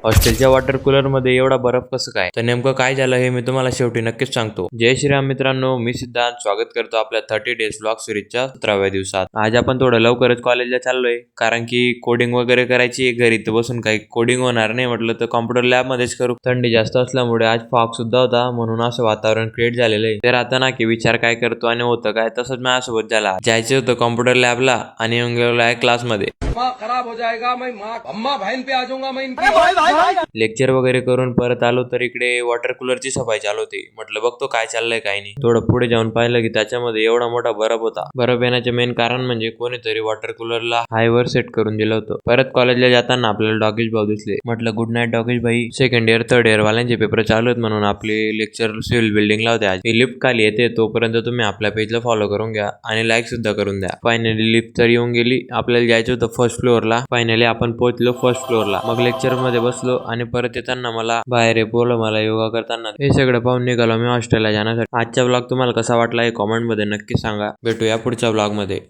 हॉस्टेलच्या water cooler मध्ये एवढा बर्फ कसं काय? तर नेमकं काय झालं हे मी तुम्हाला शेवटी नक्कीच सांगतो. जय श्रीराम मित्रांनो, मी सिद्धांत स्वागत करतो आपल्या 30 डेज ब्लॉग सिरीजच्या 17व्या दिवसात. आज आपण थोडं लवकरच कॉलेजला चाललोय, कारण की कोडिंग वगैरे करायची. घरी तर बसून काही कोडिंग होणार नाही म्हटलं तर कॉम्प्युटर लॅब मध्येच करू. थंडी जास्त असल्यामुळे आज फॉग सुद्धा होता, म्हणून असं वातावरण क्रिएट झालेलं आहे. तर आता ना की विचार काय करतो आणि होतं काय, तसंच माझ्यासोबत झाला. जायचं होतं कॉम्प्युटर लॅबला आणि येऊन गेलो आहे क्लासमध्ये. खराब हो जाएगा, मैं अम्मा बहन पे आ जाऊंगा मैं इनकी। लेक्चर वगैरे करून परत आलो तर इकडे वॉटर कूलरची सफाई चालू होती. म्हटलं बघतो काय चाललंय काय नाही. थोडं पुढे जाऊन पाहिलं की त्याच्यामध्ये एवढा मोठा बर्फ होता. बर्फ येण्याचे मेन कारण म्हणजे कोणीतरी वॉटर कूलरला हायवर सेट करून दिलं होतं. परत कॉलेजला जाताना आपल्याला डॉगेश भाऊ दिसले. म्हटलं गुड नाईट डॉगेश भाई. सेकंड इयर थर्ड इयर वाल्यांचे पेपर चालू आहेत म्हणून आपले लेक्चर सिव्हिल बिल्डिंगला होते. आज लिफ्ट खाली येते, तोपर्यंत तुम्ही आपल्या पेजला फॉलो करून घ्या आणि लाईक सुद्धा करून द्या. फायनली लिफ्ट तर येऊन गेली. आपल्याला जायचं होतं फर्स्ट फ्लोअरला. फायनली आपण पोहोचलो फर्स्ट फ्लोअरला. मग लेक्चर मध्ये बसलो आणि परत येताना मला बाहेर बोललो मला योगा करताना. हे सगळं पाहून निघालो मी हॉस्टेलला जाण्यासाठी. आजचा ब्लॉग तुम्हाला कसा वाटला हे कॉमेंट मध्ये नक्की सांगा. भेटूया पुढच्या ब्लॉग मध्ये.